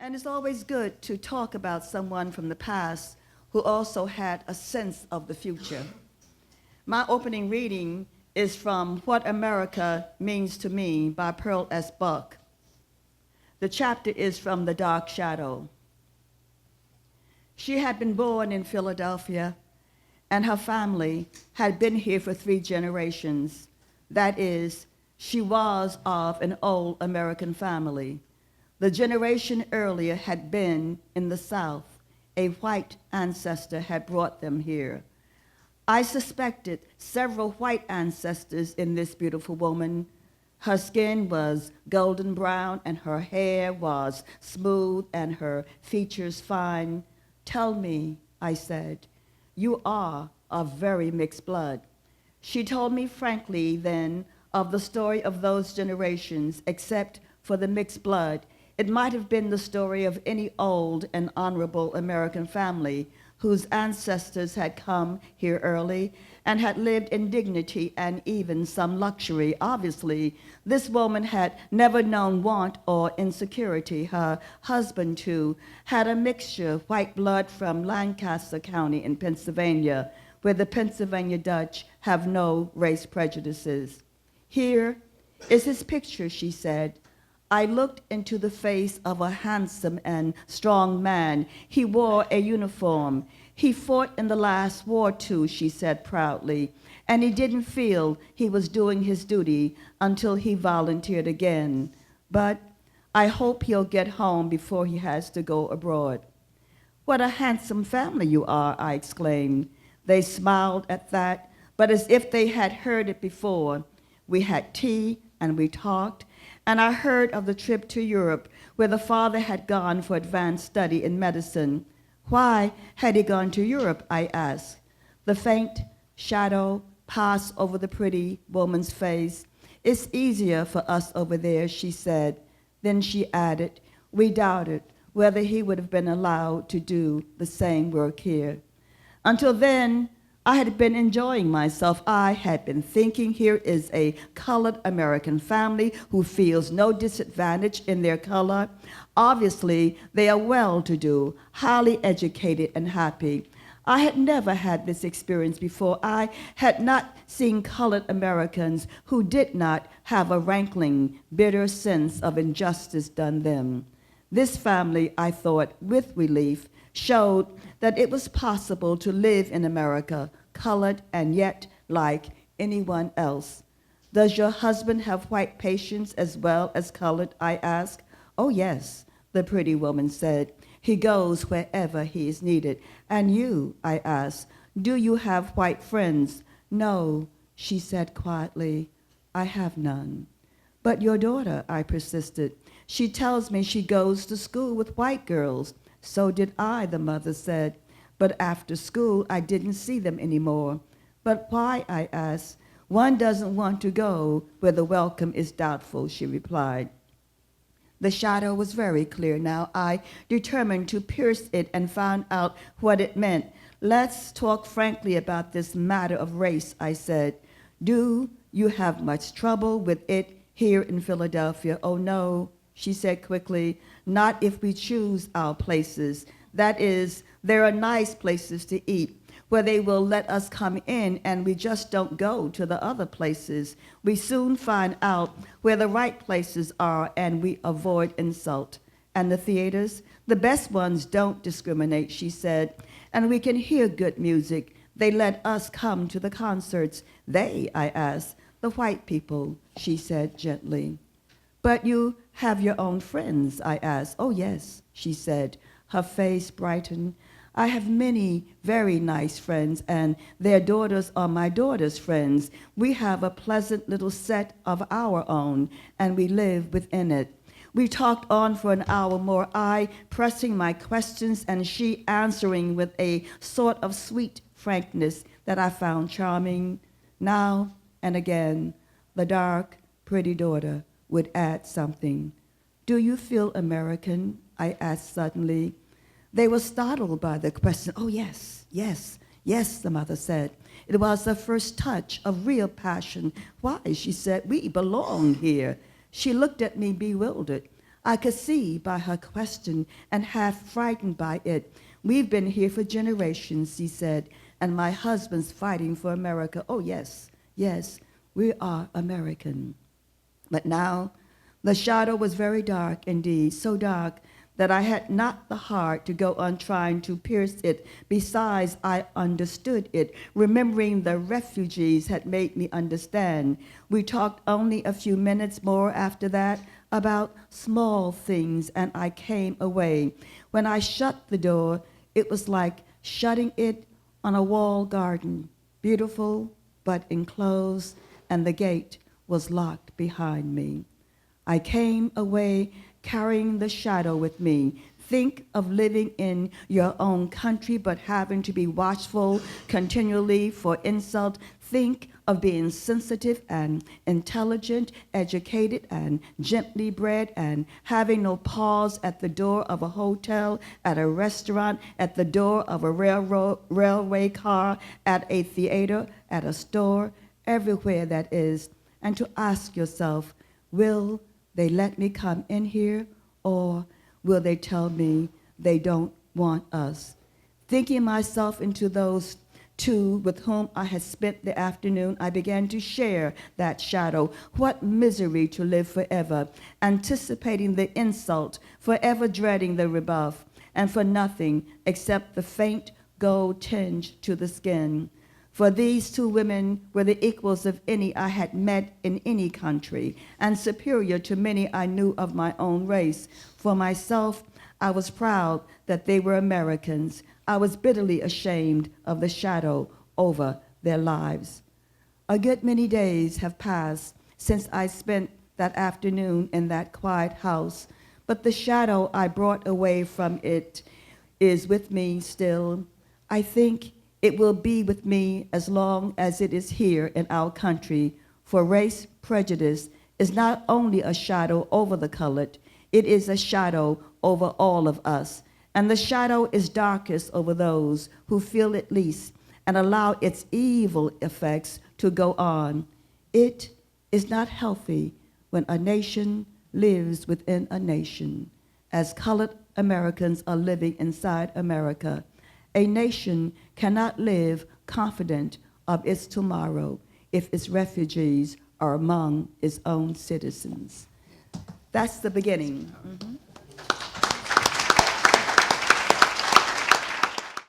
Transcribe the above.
And it's always good to talk about someone from the past who also had a sense of the future. My opening reading is from What America Means to Me by Pearl S. Buck. The chapter is from The Dark Shadow. She had been born in Philadelphia, and her family had been here for 3 generations. That is, she was of an old American family. The generation earlier had been in the South. A white ancestor had brought them here. I suspected several white ancestors in this beautiful woman. Her skin was golden brown, and her hair was smooth, and her features fine. "Tell me," I said, "you are of very mixed blood." She told me frankly then of the story of those generations, except for the mixed blood. It might have been the story of any old and honorable American family whose ancestors had come here early and had lived in dignity and even some luxury. Obviously, this woman had never known want or insecurity. Her husband, too, had a mixture, white blood from Lancaster County in Pennsylvania, where the Pennsylvania Dutch have no race prejudices. "Here is his picture," she said. I looked into the face of a handsome and strong man. He wore a uniform. He fought in the last war too, she said proudly, and he didn't feel he was doing his duty until he volunteered again. But I hope he'll get home before he has to go abroad. "What a handsome family you are," I exclaimed. They smiled at that, but as if they had heard it before. We had tea and we talked, and I heard of the trip to Europe where the father had gone for advanced study in medicine. Why had he gone to Europe, I asked. The faint shadow passed over the pretty woman's face. "It's easier for us over there," she said. Then she added, "We doubted whether he would have been allowed to do the same work here." Until then, I had been enjoying myself. I had been thinking, here is a colored American family who feels no disadvantage in their color. Obviously, they are well-to-do, highly educated, and happy. I had never had this experience before. I had not seen colored Americans who did not have a rankling, bitter sense of injustice done them. This family, I thought, with relief, showed that it was possible to live in America, colored and yet like anyone else. "Does your husband have white patients as well as colored?" I asked. "Oh, yes," the pretty woman said. "He goes wherever he is needed." "And you," I asked, "do you have white friends?" "No," she said quietly, "I have none." "But your daughter," I persisted. "She tells me she goes to school with white girls." "So did I," the mother said. "But after school, I didn't see them anymore." "But why?" I asked. "One doesn't want to go where the welcome is doubtful," she replied. The shadow was very clear now. I determined to pierce it and find out what it meant. "Let's talk frankly about this matter of race," I said. "Do you have much trouble with it here in Philadelphia?" "Oh, no," she said quickly, "not if we choose our places. That is, there are nice places to eat where they will let us come in, and we just don't go to the other places. We soon find out where the right places are, and we avoid insult. And the theaters, the best ones don't discriminate," she said, "and we can hear good music. They let us come to the concerts." "They?" I asked. "The white people," she said gently. "But you have your own friends?" I asked. "Oh, yes," she said. Her face brightened. "I have many very nice friends, and their daughters are my daughter's friends. We have a pleasant little set of our own, and we live within it." We talked on for an hour more, I pressing my questions and she answering with a sort of sweet frankness that I found charming. Now and again, the dark, pretty daughter would add something. "Do you feel American?" I asked suddenly. They were startled by the question. "Oh, yes, yes, yes," the mother said. It was the first touch of real passion. "Why," she said, "we belong here." She looked at me bewildered. I could see by her question and half frightened by it. We've been here for generations, she said, and my husband's fighting for America. Oh, yes, yes, we are American. But now the shadow was very dark indeed, so dark that I had not the heart to go on trying to pierce it. Besides, I understood it. Remembering the refugees had made me understand. We talked only a few minutes more after that about small things, and I came away. When I shut the door, it was like shutting it on a walled garden, beautiful but enclosed, and the gate was locked behind me. I came away carrying the shadow with me. Think of living in your own country but having to be watchful continually for insult. Think of being sensitive and intelligent, educated and gently bred, and having no pause at the door of a hotel, at a restaurant, at the door of a railway car, at a theater, at a store, everywhere that is, and to ask yourself, will they let me come in here, or will they tell me they don't want us? Thinking myself into those two with whom I had spent the afternoon, I began to share that shadow. What misery to live forever, anticipating the insult, forever dreading the rebuff, and for nothing except the faint gold tinge to the skin. For these two women were the equals of any I had met in any country, and superior to many I knew of my own race. For myself, I was proud that they were Americans. I was bitterly ashamed of the shadow over their lives. A good many days have passed since I spent that afternoon in that quiet house, but the shadow I brought away from it is with me still. I think it will be with me as long as it is here in our country, for race prejudice is not only a shadow over the colored, it is a shadow over all of us. And the shadow is darkest over those who feel it least and allow its evil effects to go on. It is not healthy when a nation lives within a nation, as colored Americans are living inside America. A nation cannot live confident of its tomorrow if its refugees are among its own citizens. That's the beginning. Mm-hmm.